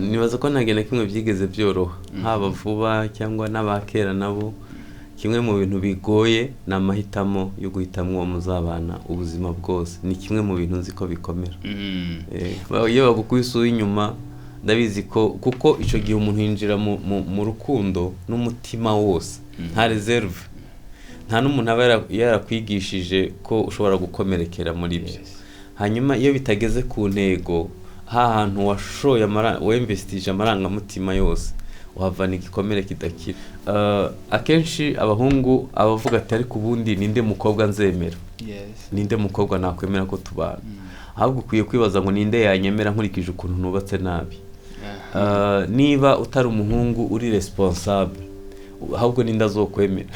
Nibaza ko nta kimwe byigeze byoroha haba vuba cyangwa n'abakera nabo kimwe mu bintu bigoye n'amahitamo yo guhitamwo uwo muzabana ubuzima bwose ni kimwe mu bintu nzi ko bikomera iyo bagukwiye inyuma ndabizi ko kuko ico gihe umuntu yinjira mu rukundo n'umutima wose nta reserve nta n'umuntu aba yarakwigishije ko ushobora gukomerekera muri byo hanyuma iyo bitageze ku ntego hantu washoye wemvestije amarangamutima yose uhavana igikomere kidakira akenshi abahungu abavuga ati ariko ubundi ninde mukobwa nzemera ninde mukobwa nakwemera ko tubana ahubwo ukwiye kwibaza ngo ninde yanyemera nkurikije ukuntu nubatse nabi niba utari umuhungu uri responsable ahubwo ninde azokwemera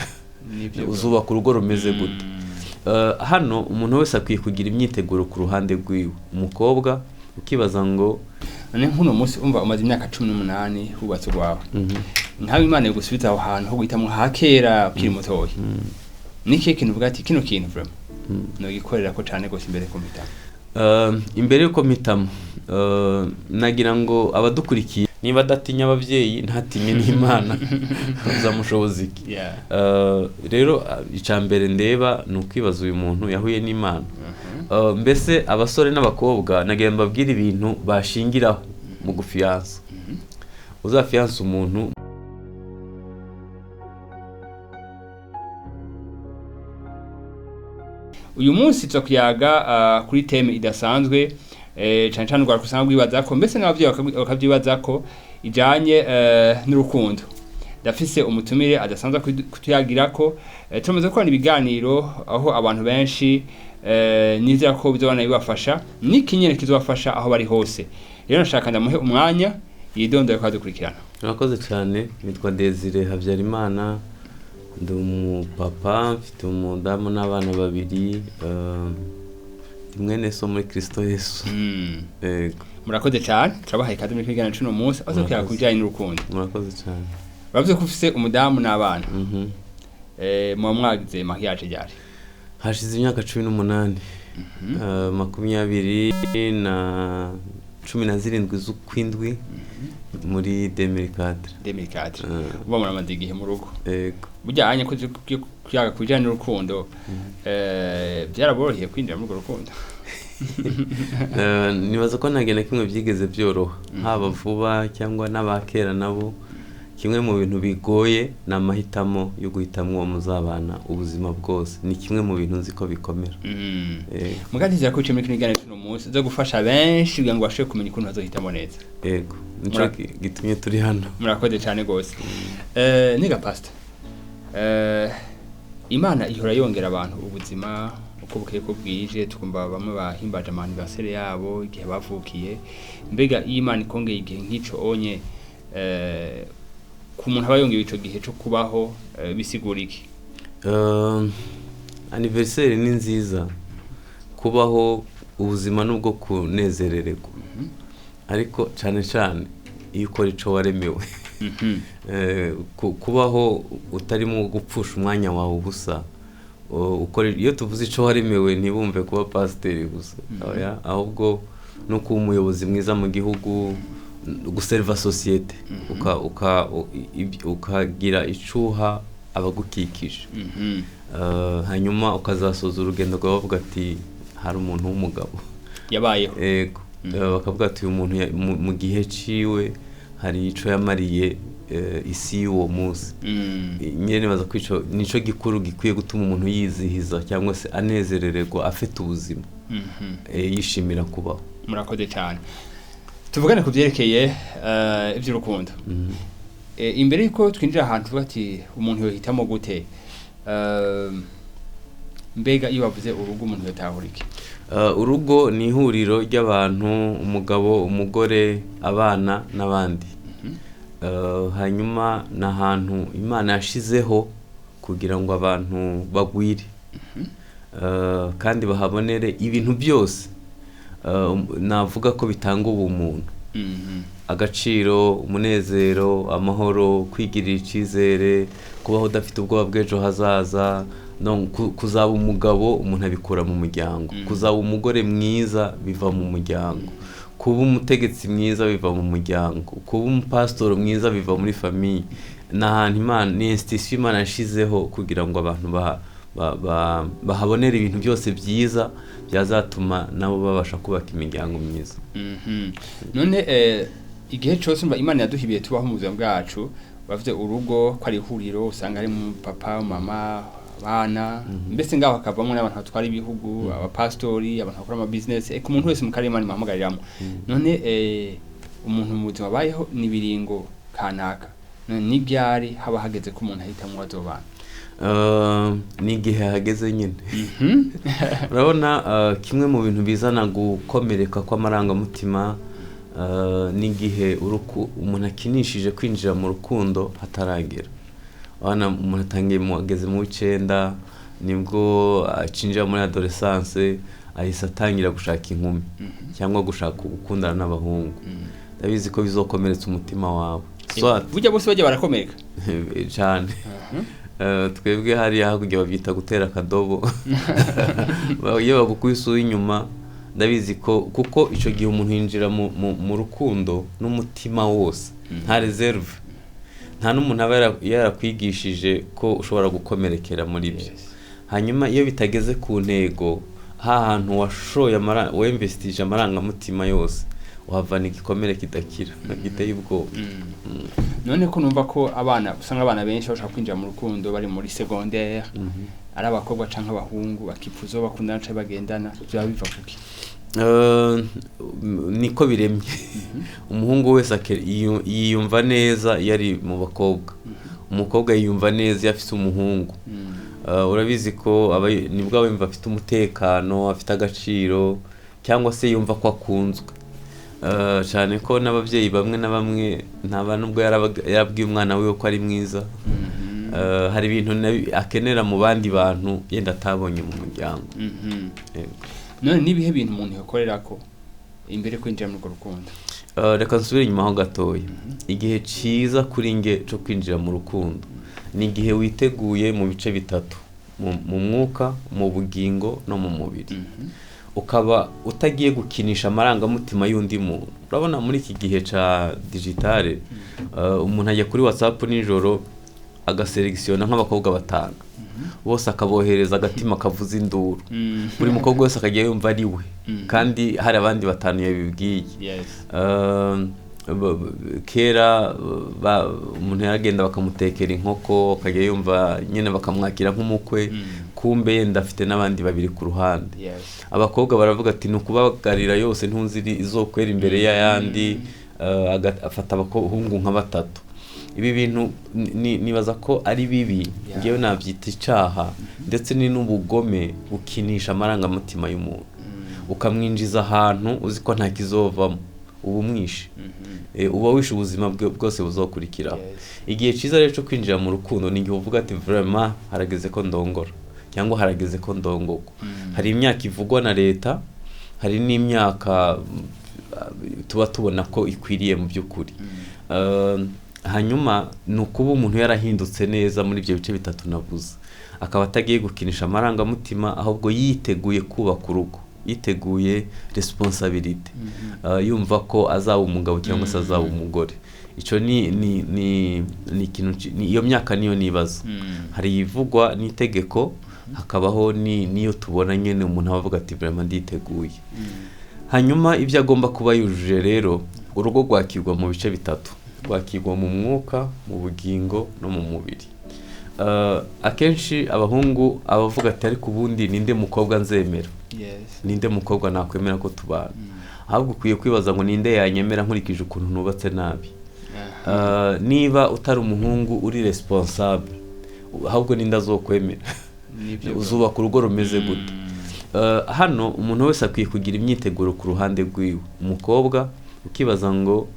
uzubaka urugo rumeze gute hano umuntu wese akwiye kugira imyiteguro ku ruhande rwiwe umukobwa ukibaza ngo none nkuno munsi umva umaze imyaka 18 hubatse rwawe ntawe Imana yo gusubiza aho hantu ho guhitamwo hakera ukiri mutoyi niki kintu uvuga ati kino kintu vraiment no gikorera ko cyane gose imbere ko mpitamo imbere yuko mpitamo nagira ngo abadukurikiye niba datinya abavyeyi ntatinye n'Imana uzamushoboza iki rero icambere ndeba nukwibaza uyu muntu yahuye n'Imana mbese abasore n'abakobwa nagira mbabwira ibintu bashingiraho mu gufiansa uzafiansa umuntu uyu munsi twakuyaga kuri teme idasanzwe cyane cyane rwa kusanga bwibaza ko mbese n'abavyeyi bakabyibaza ko ijanye n'urukundo dafise umutumire adasanzwe kutuyagira ko tumaze gukora ibiganiro aho abantu benshi nizera ko bizobana bibafasha n'ikinyene kizobafasha aho bari hose rero nashaka ndamuhe umwanya yidondo yo kwadukurikirana. Murakoze cyane nitwa Desire Habyarimana ndi umupapa mfite umudamu n'abana babiri mwene so muri Kristo Yesu. Murakoze cyane turabahaye ikaze muri kigana cuno munsi azo kya kujyanye n'urukundo. Murakoze cyane. Bavuze ko ufise umudamu n'abana mu mwagize mariage ryari hashize imyaka 18 17 z'ukwindwi muri 2004 uba muramaze igihe mu rugo bujyanye ko kuyaga kujyanye n'urukundo byaraboroheye kwinjira muri rukundo nibaza ko nta kimwe byigeze byoroha haba vuba cyangwa n'abakera nabo kimwe mu bintu bigoye n'amahitamo yo guhitamwo uwo muzabana ubuzima bwose ni kimwe mu bintu nzi ko bikomera mugatizira ko muri kinigana cy'uno munsi zo gufasha benshi kugira ngo bashe kumenya ukuntu bazohitamo neza yego nico gitumye turi hano. Murakoze cyane gose niga pastor Imana ihora yongera abantu ubuzima uko bukeye ko bwije tukumva bamwe bahimbaje anniversaire yabo igihe bavukiye mbega Imana ikongeye igihe nk'ico onye ku muntu aba yongeye ico gihe cyo kubaho bisigura iki? Anniversaire ni nziza kubaho ubuzima nubwo kunezerererwa ariko cyane cyane iyo ukora ico waremewe kubaho utarimo gupfusha umwanya wawe ubusa ukora iyo tuvuze ico waremewe ntibumve kuba pasiteri gusa ahubwo no kuba umuyobozi mwiza mu gihugu guserva societe ukagira icuha abagukikije hanyuma ukazasoza urugendo rwawe bavuga ati hari umuntu w'umugabo yabayeho bakavuga ati uyu muntu mu gihe ciwe hari ico yamariye isi y'uwo munsi nyene baza kwico nico gikuru gikwiye gutuma umuntu yizihiza cyangwa se anezerererwa afite ubuzima yishimira kubaho. Murakoze cyane tuvugane ku byerekeye iby'urukundo imbere yuko twinjira ahantu tuvuga ati umuntu yohitamo gute mbega iyo bavuze urugo umuntu yatahurike urugo ni ihuriro ry'abantu umugabo umugore abana n'abandi hanyuma n'ahantu Imana yashizeho kugira ngo abantu bagwire kandi bahabonere ibintu byose navuga ko bitanga ubumuntu agaciro umunezero amahoro kwigirira icizere kubaho udafite ubwoba bw'ejo hazaza kuzaba umugabo umuntu abikura mu muryango kuzaba umugore mwiza biva mu muryango kuba umutegetsi mwiza biva mu muryango, kuba umupasitoro mwiza biva muri famiye. N'ahantu Imana ni institution Imana yashizeho kugira ngo abantu bahabonera ibintu byose byiza byazatuma nabo babasha kubaka imiryango myiza. None igihe cyose Imana yaduhibiye tubaho mu buzima bwacu, bafite urugo ko ari ihuriro, usanga ari mu papa mama abana, mbese ngaho hakavamo n'abantu batwara ibihugu, abapastori, abantu bakora ama business, ku muntu wese mu karere Imana imuhamagariramo. None umuntu mu buzima bayeho nibiringo kanaka, none nibyari haba hageze ko umuntu ahita mu bazobana. N'igihe hageze nyine. Urabona kimwe mu bintu bizana gukomereka kw'amarangamutima n'igihe umuntu akinishije kwinjira mu rukundo hataragera. Umuntu atangiye ageze mu 9 nibwo acinjira muri adolescence, ahise atangira gushaka inkumi cyangwa gushaka gukundana n'abahungu. Ndabizi ko bizokomeretsa umutima wawe. Burya bose bajya barakomereka cyane. Twebwe hari hakurya babyita gutera akadobo. Iyo bagukubise inyuma, ndabizi ko kuko icyo gihe umuntu yinjira mu rukundo n'umutima wose, nta reserve, nta n'umuntu aba yarakwigishije ko ushobora gukomerekera muri byo. Hanyuma iyo bitageze ku ntego, hantu washoye wemvestije amarangamutima yose, uhavana igikomere kidakira, giteye ubwoba. None ko numva ko usanga abana benshi bashaka kwinjira mu rukundo bari muri secondaire, ari abakobwa canke abahungu bakifuzo bakundana canke bagendana, bya biva kuki? Niko biremye. Umuhungu wese yiyumva neza yari mu bakobwa, umukobwa yiyumva neza yafise umuhungu. Urabizi ko nibwo yumva afite umutekano, afite agaciro, cyangwa se yumva ko akunzwe. Cyane ko n'ababyeyi bamwe na bamwe ntaba nubwo yarabwiye umwana we ko ari mwiza, hari ibintu akenera mu bandi bantu yenda atabonye mu muryango. None nibihe bintu umuntu yakorera ko imbere kwinjira mu rukundo? Reka nsubire inyuma ho gatoya. Igihe cyiza kuri nge cyo kwinjira mu rukundo ni igihe witeguye mu bice bitatu, mu mwuka, mu bugingo no mu mubiri. Ukaba utagiye gukinisha amarangamutima y'undi muntu. Urabona muri iki gihe ca digitale, umuntu ajya kuri WhatsApp nijoro agaselekisiona nk'abakobwa 5, bose akabohereza agatima kavuza induru. Buri mukobwa wese akagiye yumva ari we, kandi hari abandi 5 yabibwiye. Kera umuntu yaragenda bakamutekera inkoko, akajya yumva nyine bakamwakira nk'umukwe, kumbe yenda afite n'abandi 2 ku ruhande. Abakobwa baravuga ati nukubagarira yose ntunziri izokwera imbere y'ayandi, afata abahungu nka 3. Ibi bintu nibaza ko ari bibi, ngewe nabyita icyaha, ndetse ni n'ubugome bukinisha amarangamutima y'umuntu, ukamwinjiza ahantu uzi ko nta kizovamo, ubu mwishe, uba wishe ubuzima bwose buzokurikira. Igihe cyiza rero cyo kwinjira mu rukundo ni igihe uvuga ati vraiment harageze ko ndongora, cyangwa harageze ko ndongorwa. Hari imyaka ivugwa na leta, hari n'imyaka tuba tubona ko ikwiriye mu by'ukuri. Hanyuma nukuba umuntu yarahindutse neza muri ibyo bice bitatu navuze, akaba atagiye gukinisha amarangamutima, ahubwo yiteguye kubaka urugo, yiteguye responsibility, yumva ko azaba umugabo cyangwa se azaba umugore. Ico ni ikintu, iyo myaka niyo nibaza. Hari ivugwa n'itegeko, hakabaho niyo tubona nyene umuntu avuga ati vraiment nditeguye. Hanyuma ibyo agomba kuba yujuje rero, urugo rwakirwa mu bice bitatu, rwakirwa mu mwuka, mu bugingo no mu mubiri. Akenshi abahungu abavuga ati ariko ubundi ninde mukobwa nzemera, ninde mukobwa nakwemera ko tubana. Ahubwo ukwiye kwibaza ngo ninde yanyemera nkurikije ukuntu nubatse nabi. Niba utari umuhungu uri responsable, ahubwo ninde azokwemera, uzubaka urugo rumeze gute. Hano umuntu wese akwiye kugira imyiteguro ku ruhande rwiwe. Umukobwa ukibaza ngo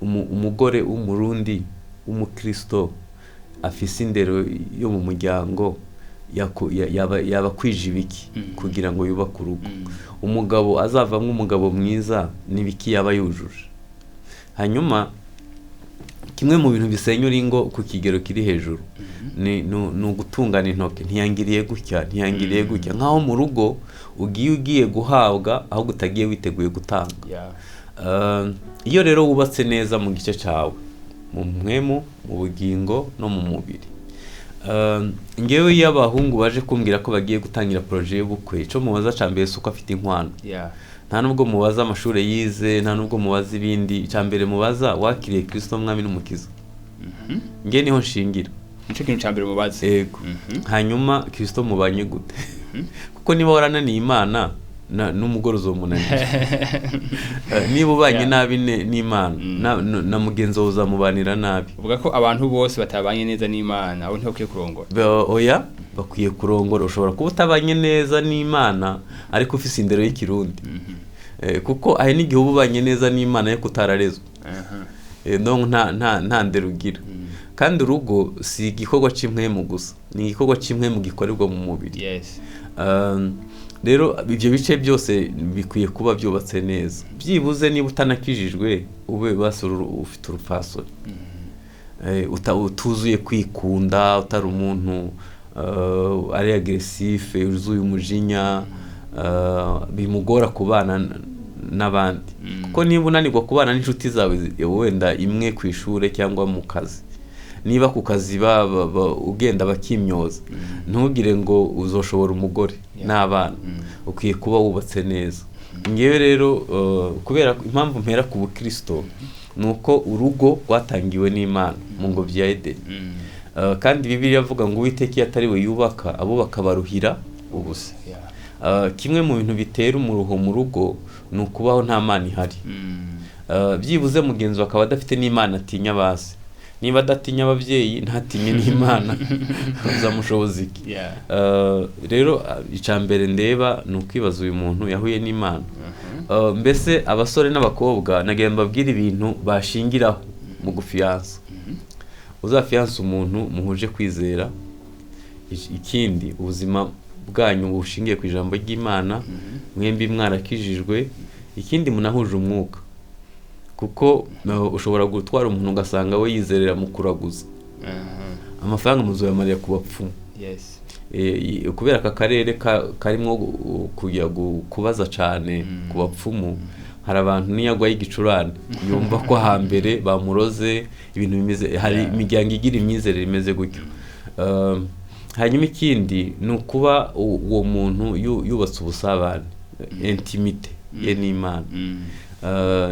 umugore w'umurundi w'umukristo afise indero yo mu muryango, yaba kwije ibiki kugira ngo yubake urugo. Umugabo azavamo umugabo mwiza nibiki yaba yujuje. Hanyuma kimwe mu bintu bisenyura ingo ku kigero kiri hejuru ni ugutungana intoke, ntiyangiriye gutya nkaho mu rugo ugiye guhabwa aho gutagiye witeguye gutanga. Iyo rero wubatse neza mu gice cyawe, mu mwemu, mu bugingo no mu mubiri. Ngewe iyo abahungu baje kumbwira ko bagiye gutangira projet y'ubukwe, ico mubaza cambere suko afite inkwano. Nta nubwo mubaza amashuri yize, nta nubwo mubaza ibindi, cambere mubaza wakiriye Kristo mwami n'umukiza. Nge niho nshingira. Nico kintu cambere mubaza. Yego. Hanyuma Kristo mubanye gute? Kuko niba warananiye Imana n'umugore uzomunanira. Niba ubanye nabi n'Imana na mugenzi wawe uzamubanira nabi. Uvuga ko abantu bose batabanye neza n'Imana abo ntibakwiye kurongora. Oya, bakwiye kurongora. Ushobora kuba utabanye neza n'Imana ariko ufise indero y'ikirundi. Kuko ahe n'igihe ubanye neza n'Imana yo kutararezwa. Donc nta ndero ugira. Kandi urugo si igikorwa cy'impwemu gusa, ni igikorwa cy'impwemu gikorerwa mu mubiri. Yes. Rero ibyo bice byose bikwiye kuba byubatse neza. Byibuze niba utanakijijwe ube basura ufite urupfasoni. Utuzuye kwikunda, utari umuntu ari aggressif, uzuye umujinya, bimugora kubana n'abandi. Kuko niba unanirwa kubana n'inshuti zawe wenda imwe ku ishure cyangwa mu kazi, niba ku kazi ugenda bakimyoza, ntugire ngo uzoshobora umugore n'abana. Ukwiye kuba wubatse neza. Ngewe rero kubera impamvu mpera ku Bukristo nuko urugo rwatangiwe n'Imana mu ngobyi ya Edeni. Kandi Bibiliya avuga ngo Uwiteka atari we yubaka, abo bakabaruhira ubusa. Kimwe mu bintu bitera umuruho mu rugo ni ukubaho nta Mana ihari. Byibuze mugenzi akaba adafite n'Imana atinya base. Niba adatinya ababyeyi ntatinye n'Imana uzamushoboza iki? Rero icambere ndeba ni ukwibaza uyu muntu yahuye n'Imana. Mbese abasore n'abakobwa nagiye mbabwira ibintu bashingiraho mu gufiyansa. Uzafiyansa umuntu muhuje kwizera. Ikindi ubuzima bwanyu bushingiye ku ijambo ry'Imana, mwembi mwarakijijwe. Ikindi munahuje umwuka. Kuko ushobora gutwara umuntu ugasanga we yizerera mu kuraguza. Amafaranga muzoyamarira ku bapfumu. Yes. Kubera aka karere karimo kujya kubaza cyane ku bapfumu, hari abantu niyagwa y'igicurane yumva ko hambere bamuroze ibintu bimeze, hari imiryango igira imyizerere imeze gutyo. Hanyuma ikindi ni ukuba uwo muntu yubatse ubusabane, intimite ye n'Imana.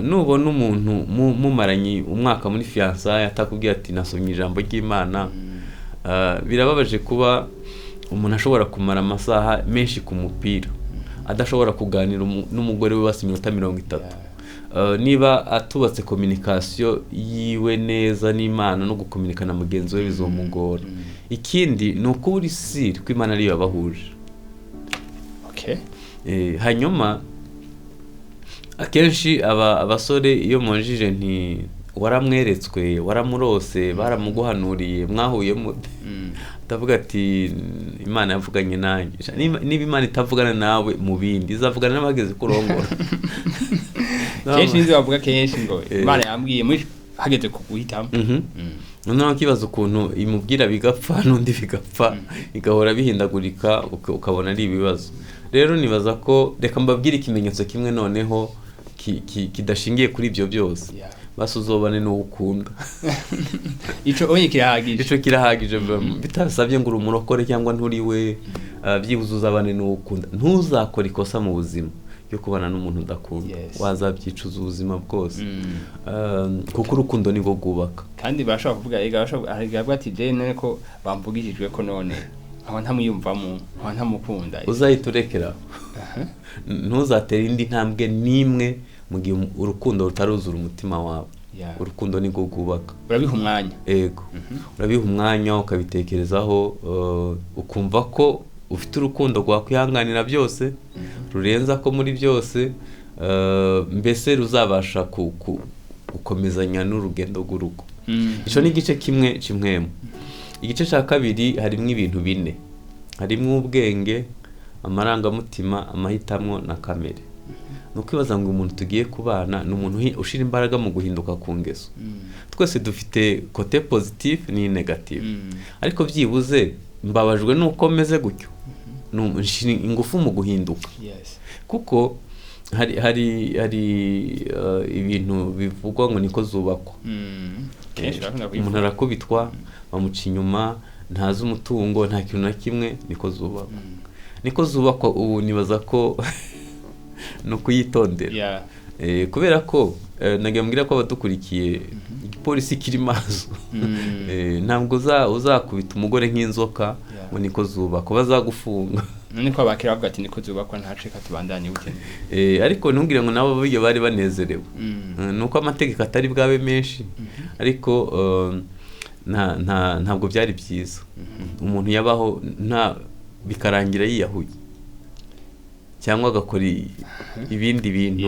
Nubona umuntu mumaranye umwaka muri fiançailles atakubwiye ati nasomye ijambo ry'Imana, birababaje kuba umuntu ashobora kumara amasaha menshi ku mupira adashobora kuganira n'umugore we basi iminota 30. Niba atubatse communication yiwe neza n'Imana no gukominikana mugenzi we bizomugora. Ikindi ni uko uri siri ko Imana ariyo yabahuje. Okay. Hanyuma akenshi abasore iyo monjije nti waramweretswe, waramurose, baramuguhanuriye, mwahuye mute? Ndavuga ati Imana yavuganye nanjye. Niba Imana itavugana nawe mu bindi izavugana n'abageze kurongora. Kenshi nzi bavuga kenshi ngo Imana yambwiye muri hageze kuguhitamo. Noneho kibaza ukuntu imubwira bigapfa n'undi bigapfa, igahora bihindagurika ukabona ari ibibazo. Rero nibaza ko reka mbabwire ikimenyetso kimwe noneho kidashingiye kuri ibyo byose. Basuzobane no ukunda. Ico onye kirahagije. Ico kirahagije bitasabye ngo urumurokore cyangwa nturi we, byibuzuza abane no ukunda. Ntuzakora ikosa mu buzima yo kubana n'umuntu udakunda. Wazabyicuza ubuzima bwose. Kuko urukundo nibwo gubaka. Kandi bashaka kuvuga bashaka ati je ko bamvugishijwe ko none aho ntamuyumvamo, aho ntamukunda. Uzayiturekera. Ntuzatere indi ntambwe nimwe mu gihe urukundo rutaruzura umutima wawe. Urukundo nibwo gubaka. Urabiha umwanya. Yego. Urabiha umwanya ukabitekerezaho, ukumva ko ufite urukundo rwakwihanganira byose, rurenza ko muri byose, mbese ruzabasha gukomezanya n'urugendo rw'urugo. Ico ni igice kimwe kimwemo. Igice cya kabiri harimo ibintu bine. Harimo ubwenge, amarangamutima, amahitamo na kamere. Nukwibaza ngo umuntu tugiye kubana n'umuntu ushira imbaraga mu guhinduka ku ngeso. twese dufite kote positive ni negative ariko byibuze mbabajwe nuko meze gutyo ingufu mu guhinduka kuko hari ibintu bivugwa ngo niko zubakwa umuntu arakubitwa bamuca inyuma ntazi umutungo nta kintu na kimwe niko zubakwa ubu nibaza ko no kuyitondera kubera ko nagambwira ko abadukurikiye igipolisi kiri maso ntabwo uzakubita umugore nk'inzoka ngo niko zubakwa bazagufunga niko abakira bavuga ati niko zubakwa ntaceka tubandanye bukene ariko ntugire ngo nabo biyo bari banezerewe nuko amategeko atari bwabe menshi ariko ntabwo byari byiza umuntu yabaho bikarangira yiyahuye cyangwa agakora ibindi bintu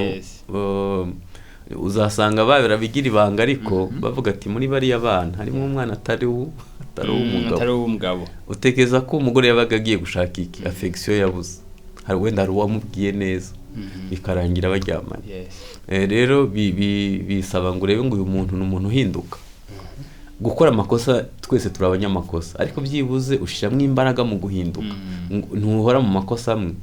uzasanga barabigira ibanga ariko bavuga ati muri bariya bana harimo umwana atari uw'umugabo utekereza ko umugore yabaga agiye gushaka iki affection yabuze wenda hari uwamubwiye neza bikarangira baryamanye rero bisaba ngo urebe ngo uyu muntu ni umuntu uhinduka gukora amakosa twese turi abanyamakosa ariko byibuze ushiramo imbaraga mu guhinduka ntuhora mu makosa amwe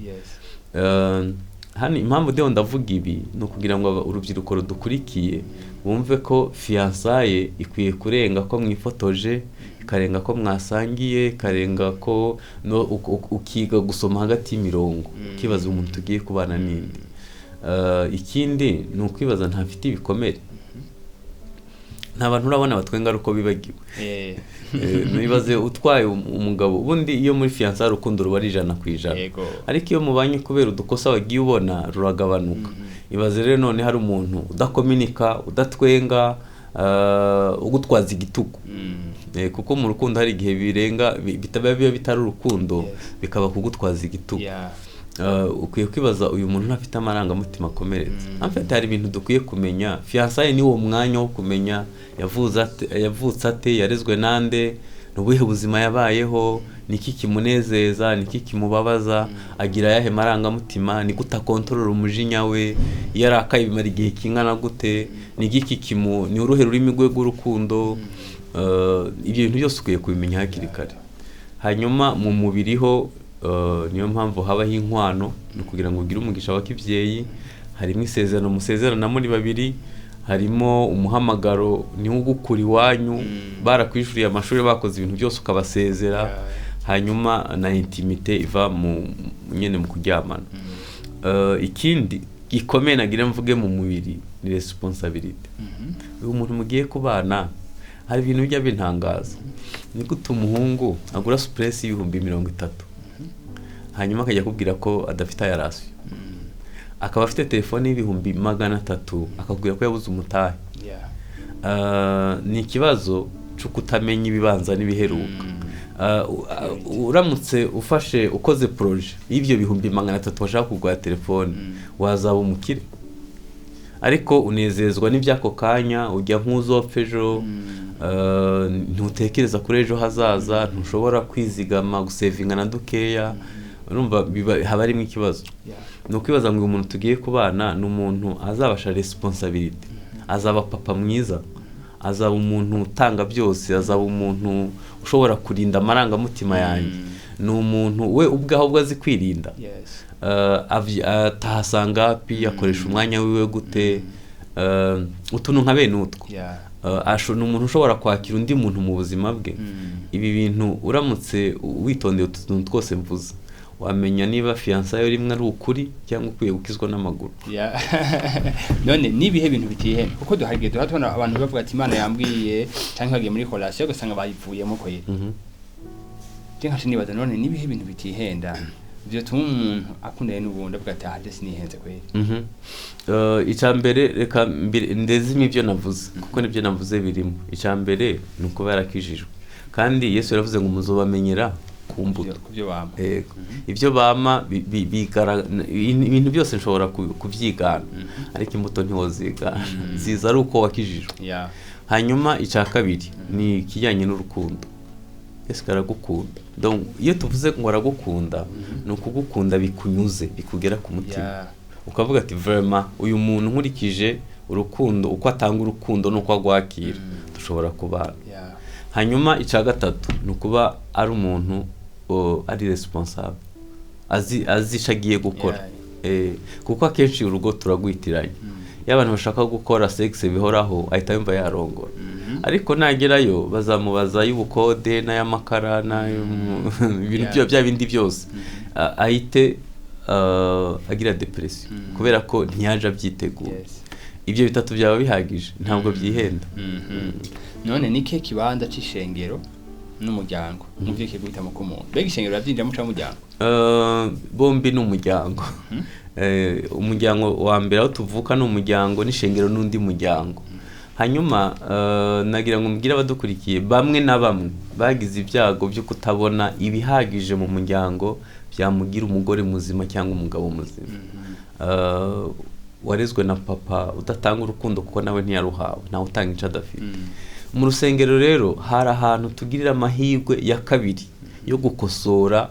hano impamvu ndeo ndavuga ibi ni ukugira ngo urubyiruko rudukurikiye bumve ko fiançaye ikwiye kurenga ko mwifotoje ikarenga ko mwasangiye ikarenga ko ukiga gusoma hagati y'imirongo ukibaza umuntu tugiye kubana n'indi ikindi ni ukwibaza ntafite ibikomere nta bantu urabona batwenga uko bibagiwe nibaze utwaye umugabo ubundi iyo muri fiançaye urukundo ruba ari 100%, ariko iyo mubanye kubera udukosa wagiye ubona ruragabanuka. Ibaze rero none hari umuntu udakominika udatwenga ugutwaza igitugu kuko mu rukundo hari igihe birenga bitari urukundo bikaba kugutwaza igitugu. Ukwiye kwibaza uyu muntu ntafite amarangamutima akomeretse. Amfite hari ibintu dukwiye kumenya. Fiançaye ni wo mwanya wo kumenya yavutse ate, yarezwe nande, nubuhe buzima yabayeho, niki kimunezeza, niki kimubabaza, agira yahe marangamutima, ni guta control umujinya we, yarakaye bimara igihe kingana gute, nigiki ni uruhe rurimi rwe rw'urukundo. Ibyo bintu byose ukwiye kubimenya hakiri kare. Hanyuma mu mubiriho niyo mpamvu habaho inkwano no kugira ngo ugire umugisha wa kivyeyi. Harimo isezerano musezerana muri babiri, harimo umuhamagaro ni ugukura iwanyu barakwishuriye amashuri bakoze ibintu byose ukabasezera. Hanyuma na intimite iva mu nyene mu kuryamana. Ikindi gikomeye nagira mvuge mu mubiri ni responsibility. Uyu muntu mugiye kubana hari ibintu bijya bintangaza. Ni gute umuhungu agura suppress y'ibihumbi 30, hanyuma akajya kubwira ko adafite ayarasiyo, akaba afite telefone y'ibihumbi 300, akakubwira ko yabuze umutahe. Ni ikibazo cyo kutamenya ibibanza n'ibiheruka. Uramutse ufashe ukoze projet y'ibyo bihumbi 300 washaka kugura telefone, wazaba umukire. Ariko unezezwa n'ibyako kanya, ujya nk'uzopfa ejo, ntutekereza kuri ejo hazaza, ntushobora kwizigama gusevinga na dukeya. Urumva haba arimo ikibazo. No kwibaza ngo umuntu tugiye kubana n'umuntu azabasha responsibility, azaba papa mwiza, azaba umuntu utanga byose, azaba umuntu ushobora kurinda amarangamutima yanjye. Ni umuntu we ubwaho bwazi kwirinda. Atahasanga pi yakoresha umwanya wiwe gute, utuntu nka bene utwo. Ni umuntu ushobora kwakira undi muntu mu buzima bwe. Ibi bintu uramutse witondeye utuntu twose mvuze, wamenya niba fiançaye rimwe ari ukuri cyangwa ukwiye gukizwa n'amaguru. None nibihe bintu bitihe kuko duhariye duhatona abantu bavuga ati Imana yambwiye cyangwa hagiye muri relation gasanga bayivuyemo ko yiri. Cyangwa nibaza none nibihe bintu bitihenda byo tuma umuntu akundanye n'ubundi avuga ati ahade sinihenze kweri. Icambere reka ndezime ibyo navuze kuko nibyo navuze birimo. Icambere nuko barakijijwe kandi Yesu yaravuze ngo muzobamenyera kumbuto kubyo bama. Ibyo bama ibintu byose nshobora kuvyigana, ariko imbuto ntiwoziga ziza ari uko wakijijwe. Hanyuma icya kabiri ni kijyanye n'urukundo. Yesu aragukunda. Donc iyo tuvuze ngo aragukunda ni ukugukunda bikunyuze, bikugera ku mutima, ukavuga ati vraiment uyu muntu nkurikije urukundo uko atanga urukundo nuko agwakira, dushobora kubana. Yeah. Hanyuma icya gatatu ni ukuba ari umuntu ari responsable, azi icyo agiye gukora. Kuko akenshi urugo turagwitiranye. Iyo abantu bashaka gukora sex bihoraho ahita yumva yarongora, ariko nagerayo bazamubaza y'ubukode n'ay'amakara ibintu bya bindi byose, ahite agira depression kubera ko ntiyaje abyiteguye. Ibyo bitatu byaba bihagije, ntabwo byihenda. None nike kibanza c'ishengero n'umuryango muvyeke guhitamo ko umuntu bega ishengero yavyinjira mu camuryango? Bombi n'umuryango. Umuryango wa mbere aho tuvuka n'umuryango, n'ishengero n'undi muryango. Hanyuma nagira ngo mbwira abadukurikiye, bamwe na bamwe bagize ibyago byo kutabona ibihagije mu muryango byamugira umugore muzima cyangwa umugabo muzima. Warezwe na papa udatanga urukundo kuko nawe ntiyaruhawe, nawe utanga icyo adafite. Mu rusengero rero hari ahantu tugirira amahirwe ya kabiri yo gukosora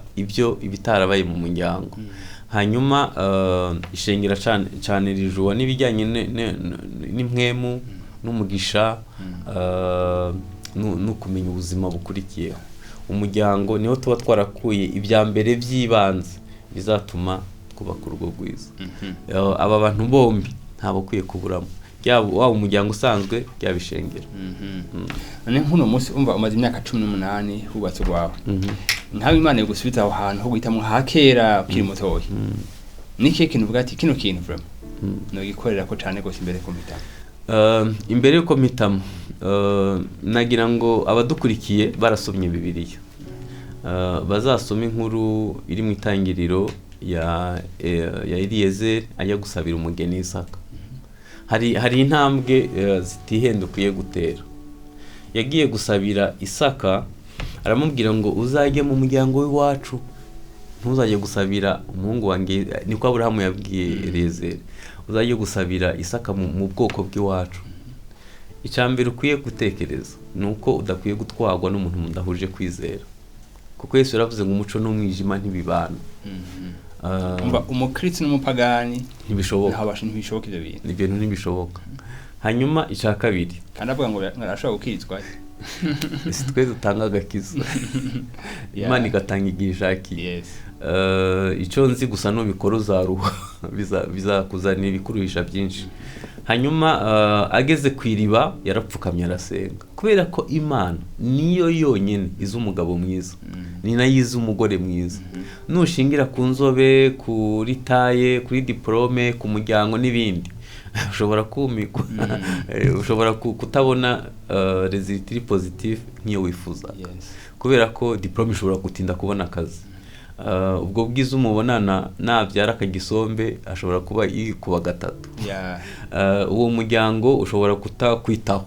ibitarabaye mu muryango. Hanyuma ishengero cyane rijuwa n'ibijyanye n'impwemu n'umugisha no kumenya ubuzima bukurikiyeho. Umuryango niho tuba twarakuye ibya mbere by'ibanze bizatuma twubaka urugo rwiza. Aba bantu bombi ntabwo ukwiye kuburamo, waba umuryango usanzwe byaba ishengero. None nk'uno munsi umva umaze imyaka 18 hubatse rwawe, nkawe Imana yo gusubiza aho hantu ho guhitamo hakera ukiri mutoya, niki kintu uvuga ati kino kintu vraiment no gikorera ko cyane gose imbere ko mpitamo? Imbere yuko mpitamo, nagira ngo abadukurikiye barasomye Bibiliya bazasoma inkuru iri mu itangiriro ya Eliyezeri ajya gusabira umugeni Isaka. Hari intambwe zitihendukiye gutera. Yagiye gusabira Isaka, aramubwira ngo uzajye mu muryango w'iwacu, ntuzajye gusabira umuhungu wanjye. Niko Aburahamu yabwiye Eliyezeri, uzajye gusabira Isaka mu bwoko bw'iwacu. Icyambere ukwiye gutekereza nuko udakwiye gutwagwa n'umuntu mudahuje kwizera, kuko Yesu yaravuze ngo umuco n'umwijima ntibibana. Umva umukristo n'umupagani ntibishoboka, ntibishoboka ibyo bintu, ibintu ntibishoboka. Hanyuma icya kabiri, kandi avuga ngo arashobora gukizwa, si twe dutanga agakiza, Imana igatanga igihe ishakiye. Icyo nzi gusa nubikora uzaruha, bizakuzanira ibikuruhisha byinshi. Hanyuma ageze ku iriba yarapfukamye arasenga, kubera ko Imana niyo yonyine izi umugabo mwiza, ni nayo izi umugore mwiza. Nushingira ku nzobe, kuri taye, kuri diplome, ku muryango n'ibindi, ushobora kumikwa, ushobora kutabona resultat positive nk'iyo wifuza, kubera ko diplome ishobora gutinda kubona akazi. Ubwo bwiza umubonana nabyara akagisombe ashobora kuba yikuba gatatu. Uwo muryango ushobora kutakwitaho.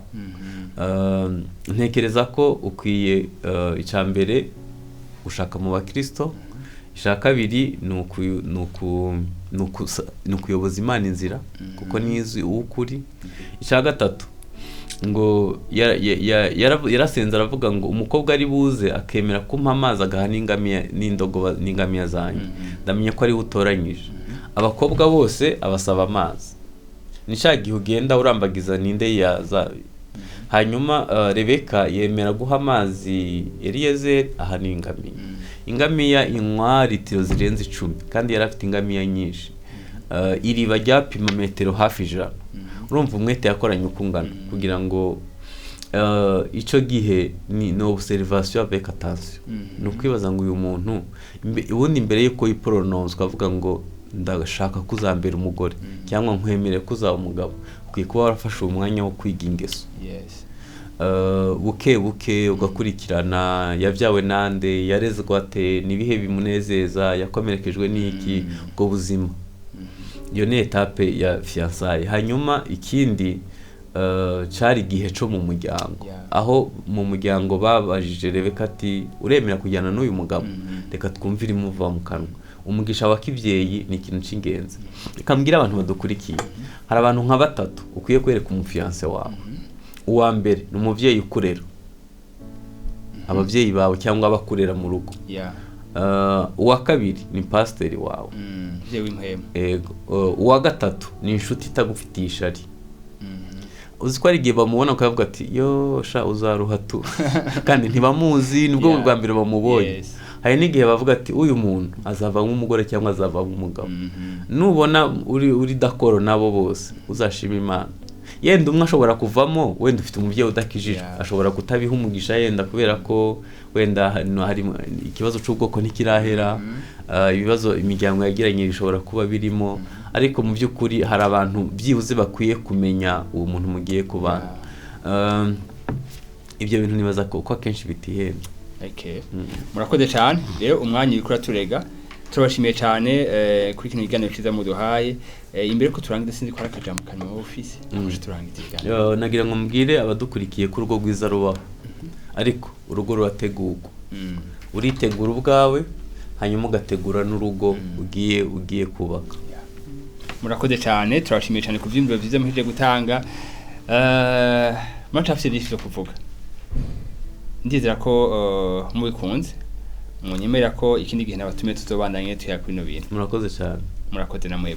Ntekereza ko ukwiye icyambere gushaka mu bakristo, icya kabiri ni ukuyoboza Imana inzira kuko nizi ukuri. Icya gatatu ngo yarasenze aravuga ngo umukobwa ari buze akemera kumpa amazi agaha n'ingamiya zanyu, ndamenye ko ari utoranyije. Abakobwa bose abasaba amazi, ni cya gihe ugenda urambagiza ninde yaza. Hanyuma Rebeka yemera guha amazi Eliyezeri aha n'ingamiya. Ingamiya inywa litiro zirenze 10 kandi yari afite ingamiya nyinshi. Iriba ryapima metero hafi 100. Urumva umwete yakoranye ukungana kugira ngo icyo gihe ni observation avec attention. No kwibaza ngo uyu muntu ubundi mbere yuko yipronounce kavuga ngo ndashaka kuzambera umugore cyangwa nkwemere kuzaba umugabo, ukwiye kuba warafashe umwanya wo kwiga ingeso. Buke ugakurikirana yabyawe nande, yarezwe ate, nibihe bimunezeza, yakomerekejwe n'iki, ubwo buzima. Iyo ni etape ya fiançailles. Hanyuma ikindi cyari gihe cyo mu muryango, aho mu muryango babajije Rebeka ati uremera kujyana n'uyu mugabo, reka twumvire imuva mu kanwa. Umugisha wa kibyeyi ni ikintu cy'ingenzi. Ikambwira abantu badukurikiye, hari abantu nka 3 ukwiye kwereka umufiance wawe. Uwa mbere ni umuvyeyi ukurera, abavyeyi bawe cyangwa abakurera mu rugo. Uwa kabiri ni pasiteri wawe, muvyeyi w'impwemu. Uwa gatatu ni inshuti itagufitiye ishari. uzi ko ari igihe bamubona ukavuga ati yo sha uzaruha tu kandi ntibamuzi nibwo bwa mbere bamubonye. Hari n'igihe bavuga ati uyu muntu azava nk'umugore cyangwa azava nk'umugabo. Nubona uri dakoro nabo bose uzashima Imana. Yenda umwe ashobora kuvamo wenda ufite umubyeyi udakijije ashobora kutabiha umugisha yenda kubera ko wenda hari ikibazo cy'ubwoko ntikirahera, ibibazo imiryango yagiranye bishobora kuba birimo, ariko mu by'ukuri hari abantu byibuze bakwiye kumenya uwo muntu mugiye kubana. Ibyo bintu nibaza ko akenshi bitihenda. Murakoze cyane rero umwanya uri kuraturega, turabashimiye cyane kuri kino kiganiro cyiza muduhaye. Imbere ko turangiza sinzi ko arakajambo kanwa mu office muje turangiza ikiganiro. Nagira ngo mbwire abadukurikiye ku rugo rwiza rubaho, ariko urugo rurategurwa. Uritegura ubwawe hanyuma ugategura n'urugo ugiye kubaka. Murakoze cyane, turabashimiye cyane ku byimbo byiza muheje gutanga. Mwatafise byinshi byo kuvuga. Ndizera ko mubikunze, munyemerera ko ikindi gihe nabatumye tuzobandanye tuyakora bino bintu. Murakoze cyane. Murakoze namwe.